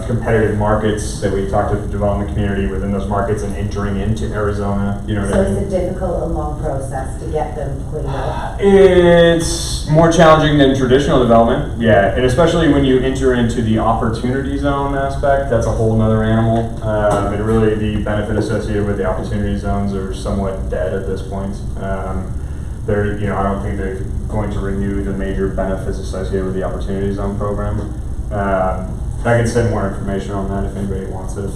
competitive markets that we talk to the development community within those markets and entering into Arizona. You know what so I mean? it's a difficult and long process to get them cleaned up. It's more challenging than traditional development, yeah, and especially when you enter into the opportunity zone aspect, that's a whole nother animal. And really the benefit associated with the opportunity zones are somewhat dead at this point. I don't think they're going to renew the major benefits associated with the opportunity zone program. I can send more information on that if anybody wants it.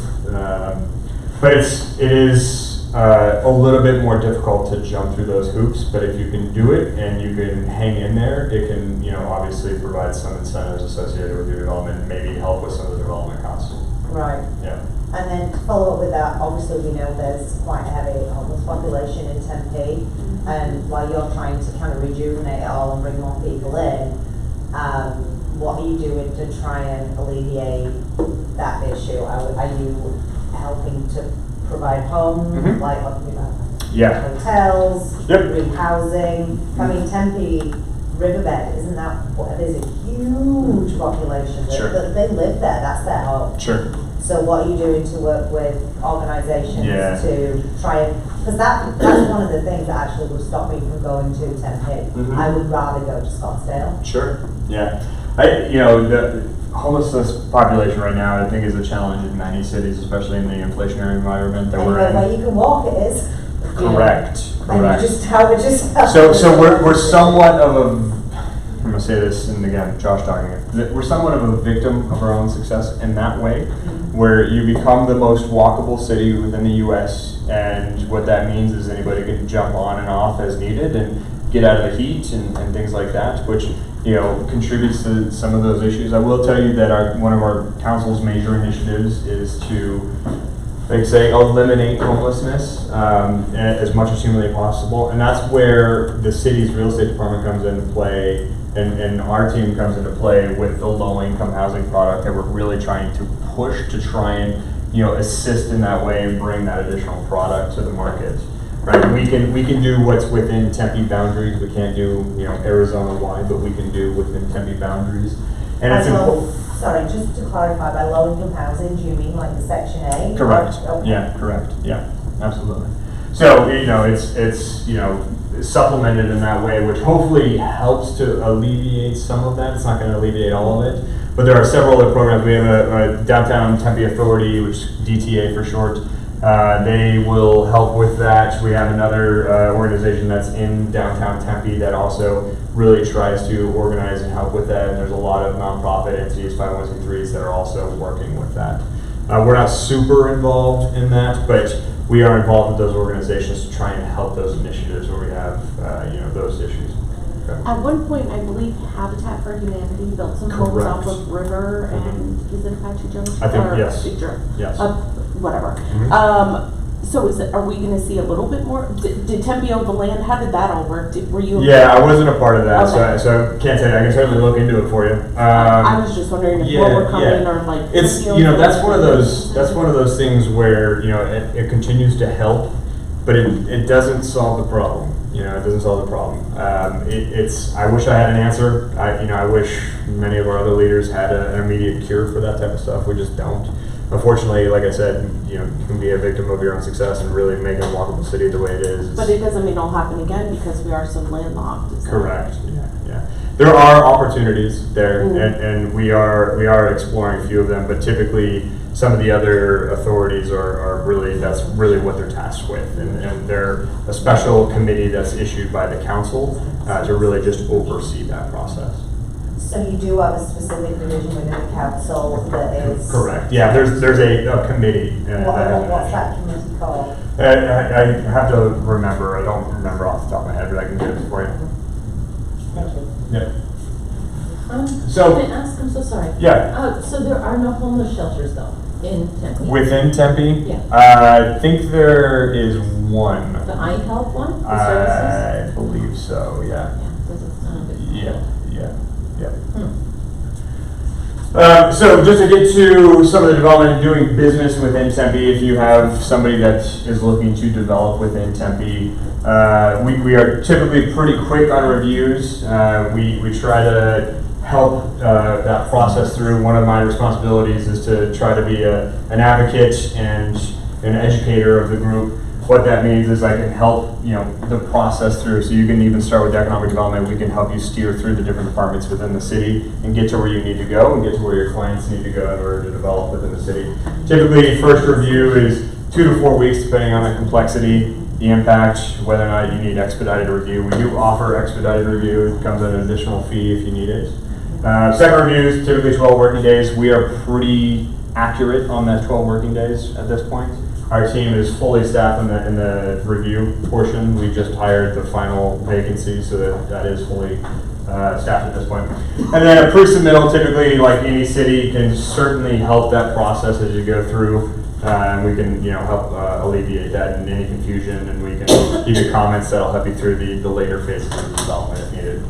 But it is a little bit more difficult to jump through those hoops, but if you can do it and you can hang in there, it can, obviously provide some incentives associated with your development and maybe help with some of the development costs. Right. Yeah. And then to follow up with that, obviously we know there's quite a heavy homeless population in Tempe, and while you're trying to kind of rejuvenate it all and bring more people in, what are you doing to try and alleviate that issue? Are you helping to provide homes, Mhm. like Yeah. hotels, Yep. housing? I mean, Tempe Riverbed, isn't that, there's a huge population Sure. that they live there, that's their home. Sure. So what are you doing to work with organisations Yeah. to try and, because that's one of the things that actually would stop me from going to Tempe. Mhm. I would rather go to Scottsdale. Sure. Yeah. The homelessness population right now, I think, is a challenge in many cities, especially in the inflationary environment that we're Anywhere where in. you can walk it is. Correct. And Correct. you just, I would just. So we're somewhat of a, I'm gonna say this, and again, Josh talking it, we're somewhat of a victim of our own success in that way, where you become the most walkable city within the U.S. and what that means is anybody can jump on and off as needed and get out of the heat and things like that, which contributes to some of those issues. I will tell you that one of our council's major initiatives is to, like say, eliminate homelessness as much as humanly possible, and that's where the city's real estate department comes into play, and our team comes into play with the low-income housing product that we're really trying to push to try and assist in that way and bring that additional product to the market. right? We can do what's within Tempe boundaries. We can't do, you know, Arizona-wide, but we can do within Tempe boundaries. And it's important. Sorry, just to clarify, by low-income housing, do you mean like the Section A? Correct. Okay. Yeah, correct. Yeah, absolutely. So, you know, it's you know, supplemented in that way, which hopefully helps to alleviate some of that. It's not going to alleviate all of it, but there are several other programs. We have a Downtown Tempe Authority, which is DTA for short. They will help with that. We have another organization that's in downtown Tempe that also really tries to organize and help with that. And there's a lot of nonprofit entities, 501c3s, that are also working with that. We're not super involved in that, but we are involved with those organizations to try and help those initiatives where we have, you know, those issues. Okay. At one point, I believe Habitat for Humanity built some homes Correct. off of River and, is it Apache Junction? I think, Or yes. Big Jerk? Yes. Whatever. Mhm. So are we gonna see a little bit more? Did Tempe own the land? How did that all work? Were you? Yeah, I wasn't a part of that, Okay. so can't say. I can certainly look into it for you. I was just wondering if what were coming or like. It's, Tempe you know, owns that's the one of land. those things where, you know, it continues to help, but it doesn't solve the problem. You know, it doesn't solve the problem. I wish I had an answer. I wish many of our other leaders had an immediate cure for that type of stuff. We just don't. Unfortunately, like I said, you know, you can be a victim of your own success and really make a walkable city the way it is. But it doesn't mean it'll happen again because we are so landlocked. Is that- Correct. Yeah. There are opportunities there, and we are exploring a few of them. But typically, some of the other authorities are really, that's really what they're tasked with, and they're a special committee that's issued by the council to really just oversee that process. So you do have a specific division within the council that is. Correct. Yeah. There's a committee. What's that committee called? I have to remember. I don't remember off the top of my head, but I can get it for you. Thank you. Yeah. Can I ask, I'm so sorry. Yeah. So there are no homeless shelters though in Tempe? Within Tempe? Yeah. I think there is one. The iHelp one, the services? I believe so, yeah. Yeah, doesn't sound good. Yeah. So just to get to some of the development and doing business within Tempe, if you have somebody that is looking to develop within Tempe, we are typically pretty quick on reviews. We try to help that process through. One of my responsibilities is to try to be an advocate and an educator of the group. What that means is I can help, you know, the process through. So you can even start with economic development. We can help you steer through the different departments within the city and get to where you need to go and get to where your clients need to go in order to develop within the city. Typically, first review is 2 to 4 weeks, depending on the complexity, the impact, whether or not you need expedited review. We do offer expedited review. It comes at an additional fee if you need it. Second review is typically 12 working days. We are pretty accurate on that 12 working days at this point. Our team is fully staffed in the review portion. We just hired the final vacancy, so that is fully staffed at this point. And then a pre-submittal, typically, like any city, can certainly help that process as you go through. And we can, you know, help alleviate that and any confusion, and we can give you comments that'll help you through the later phases of development if needed.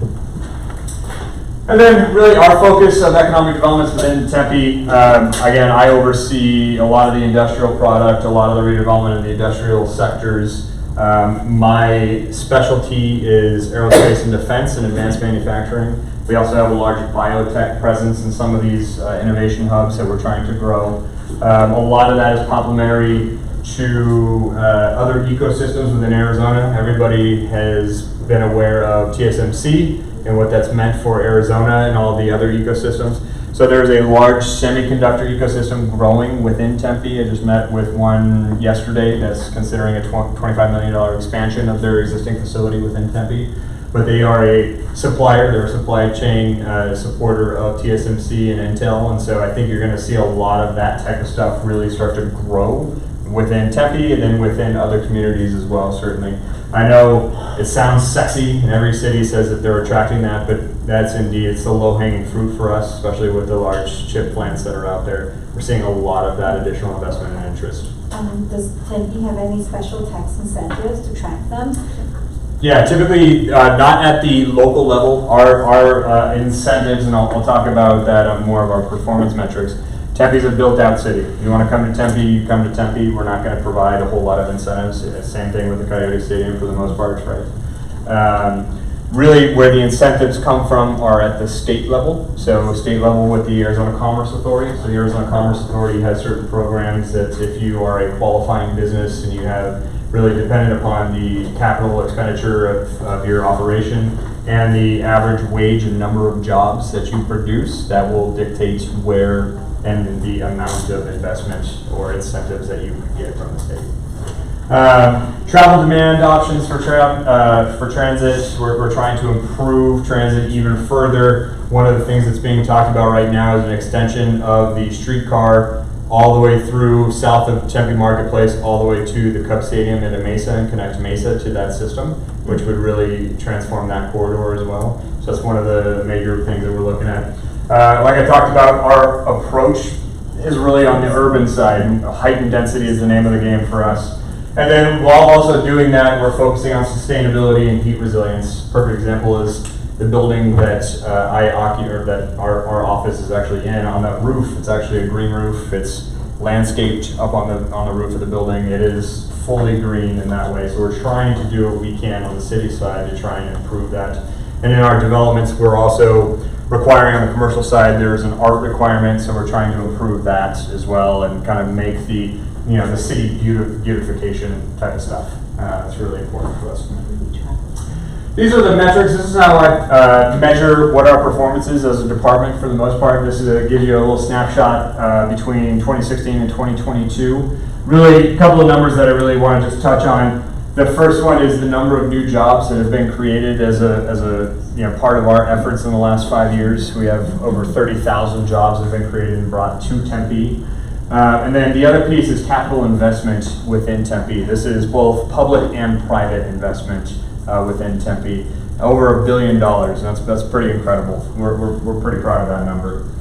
And then really our focus of economic developments within Tempe, again, I oversee a lot of the industrial product, a lot of the redevelopment in the industrial sectors. My specialty is aerospace and defense and advanced manufacturing. We also have a large biotech presence in some of these innovation hubs that we're trying to grow. A lot of that is complementary to other ecosystems within Arizona. Everybody has been aware of TSMC and what that's meant for Arizona and all the other ecosystems. So there's a large semiconductor ecosystem growing within Tempe. I just met with one yesterday that's considering a $25 million expansion of their existing facility within Tempe. But they are a supplier, they're a supply chain supporter of TSMC and Intel, and so I think you're gonna see a lot of that type of stuff really start to grow within Tempe and then within other communities as well, certainly. I know it sounds sexy and every city says that they're attracting that, but that's indeed, it's the low-hanging fruit for us, especially with the large chip plants that are out there. We're seeing a lot of that additional investment and interest. Does Tempe have any special tax incentives to attract them? Yeah, typically not at the local level. Our incentives, and I'll talk about that on more of our performance metrics, Tempe's a built-out city. You want to come to Tempe, you come to Tempe. We're not going to provide a whole lot of incentives. Same thing with the Coyote Stadium for the most part, right? Really, where the incentives come from are at the state level. So state level with the Arizona Commerce Authority. So the Arizona Commerce Authority has certain programs that if you are a qualifying business and you have really dependent upon the capital expenditure of your operation and the average wage and number of jobs that you produce, that will dictate where and the amount of investment or incentives that you could get from the state. Travel demand options for transit. We're trying to improve transit even further. One of the things that's being talked about right now is an extension of the streetcar all the way through south of Tempe Marketplace, all the way to the Cup Stadium into Mesa and connect Mesa to that system, which would really transform that corridor as well. So that's one of the major things that we're looking at. Like I talked about, our approach is really on the urban side. Height and density is the name of the game for us. And then while also doing that, we're focusing on sustainability and heat resilience. Perfect example is the building that I occupy, or that our office is actually in. On that roof, it's actually a green roof. It's landscaped up on the roof of the building. It is fully green in that way. So we're trying to do what we can on the city side to try and improve that. And in our developments, we're also requiring on the commercial side, there's an art requirement, so we're trying to improve that as well and kind of make the city beautification type of stuff. It's really important for us. These are the metrics. This is how I measure what our performance is as a department for the most part. This gives you a little snapshot between 2016 and 2022. Really, a couple of numbers that I really want to just touch on. The first one is the number of new jobs that have been created as a part of our efforts in the last 5 years. We have over 30,000 jobs that have been created and brought to Tempe. And then the other piece is capital investment within Tempe. This is both public and private investment within Tempe. Over $1 billion. That's pretty incredible. We're pretty proud of that number.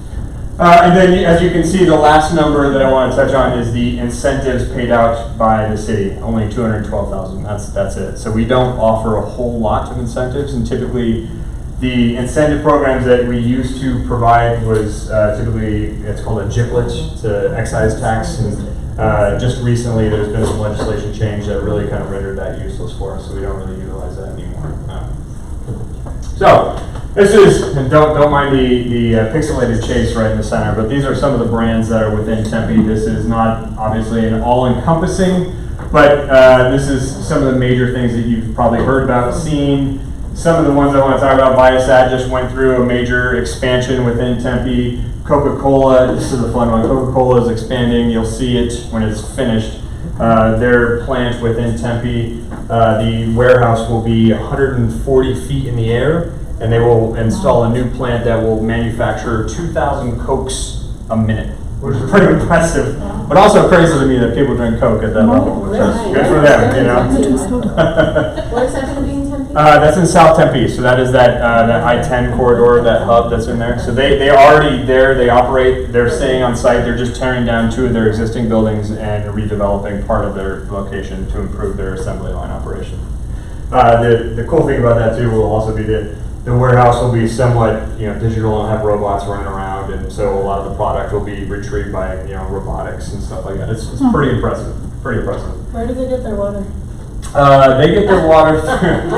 And then, as you can see, the last number that I want to touch on is the incentives paid out by the city. Only $212,000. That's it. So we don't offer a whole lot of incentives, and typically, the incentive programs that we used to provide was typically, it's called a GIPLET, it's an excise tax, and just recently there's been some legislation change that really kind of rendered that useless for us, so we don't really utilize that anymore. So, this is, and don't mind the pixelated chase right in the center, but these are some of the brands that are within Tempe. This is not obviously an all-encompassing, but this is some of the major things that you've probably heard about, seen. Some of the ones I want to talk about, Viasat just went through a major expansion within Tempe. Coca-Cola, this is the fun one, Coca-Cola is expanding. You'll see it when it's finished. Their plant within Tempe, the warehouse will be 140 feet in the air, and they will install a new plant that will manufacture 2,000 Cokes a minute, which is pretty impressive, but also crazy to me that people drink Coke at that level, which is good for them, you know. Where's that going to be in Tempe? That's in South Tempe, so that is that I-10 corridor, that hub that's in there. So they already there, they operate, they're staying on site, they're just tearing down 2 of their existing buildings and redeveloping part of their location to improve their assembly line operation. The cool thing about that too will also be that the warehouse will be somewhat digital and have robots running around, and so a lot of the product will be retrieved by robotics and stuff like that. It's pretty impressive. Pretty impressive. Where do they get their water? They get their water through.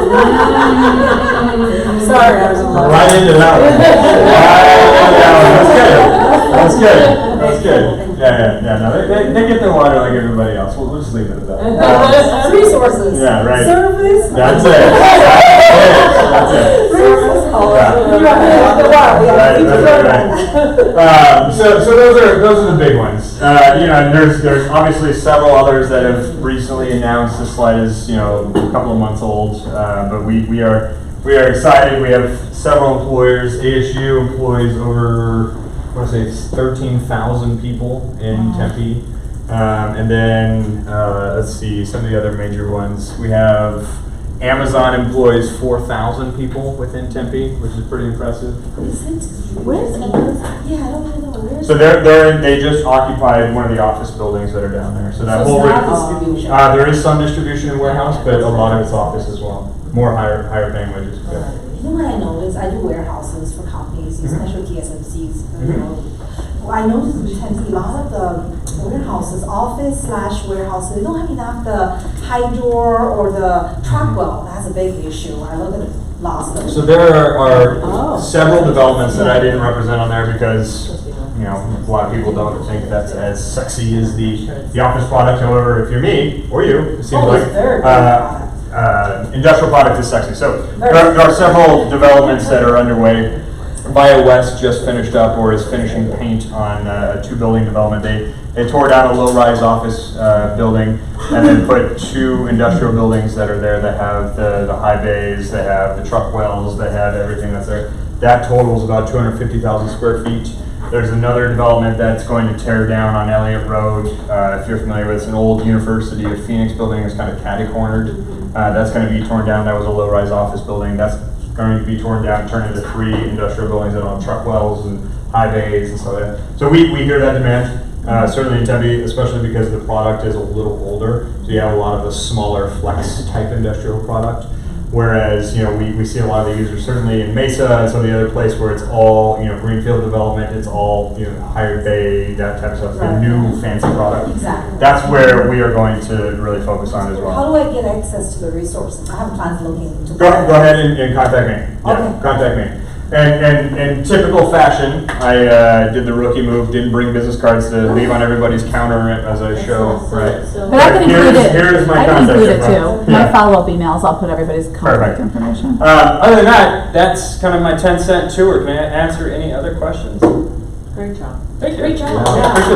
Sorry, I was right into that one. That's good. That's good. Yeah. No, they get their water like everybody else. We'll just leave it at that. Resources. Yeah, right. Service. That's it. That's it. Service. Right. So those are the big ones. And there's obviously several others that have recently announced. This slide is a couple of months old, but we are excited. We have several employers. ASU employs over, I want to say, 13,000 people in Tempe. And then let's see some of the other major ones. We have Amazon employs 4,000 people within Tempe, which is pretty impressive. Where's Amazon? Yeah, I don't really know. Where's They just occupied one of the office buildings that are down there. So that whole distribution. There is some distribution in warehouse, but a lot of it's office as well. More higher paying wages. Yeah. You know what I noticed? I do warehouses for companies, especially TSMCs. I noticed in Tempe, a lot of the warehouses, office/warehouse, they don't have enough the high door or the truck well. That's a big issue. I look at lots of. So there are several developments that I didn't represent on there because, you know, a lot of people don't think that's as sexy as the office product. However, if you're me or you, it seems like industrial product is sexy. So there are several developments that are underway. Bio West just finished up or is finishing paint on a 2-building development. They tore down a low-rise office building and then put 2 industrial buildings that are there that have the high bays, they have the truck wells, they have everything that's there. That totals about 250,000 square feet. There's another development that's going to tear down on Elliott Road. If you're familiar with it, it's an old University of Phoenix building. It's kind of catty-cornered. That's going to be torn down. That was a low-rise office building. That's going to be torn down, turned into 3 industrial buildings that have truck wells and high bays and stuff like that. So we hear that demand. Certainly in Tempe, especially because the product is a little older, so you have a lot of the smaller flex type industrial product. Whereas, you know, we see a lot of the users, certainly in Mesa and some of the other places where it's all, you know, greenfield development, it's all, you know, higher bay, that type of stuff, the new fancy product. Exactly. That's where we are going to really focus on as well. How do I get access to the resources? I have plans looking into. Go ahead and contact me. Yeah, Okay. contact me. And in typical fashion, I did the rookie move, didn't bring business cards to leave on everybody's counter as I show, right? But I can include it. Here's my I can contact include it info. too. My follow-up emails, I'll put everybody's contact Perfect. information. Other than that, that's kind of my 10-cent tour. Can I answer any other questions? Great job. Thank you. Great job. Yeah, appreciate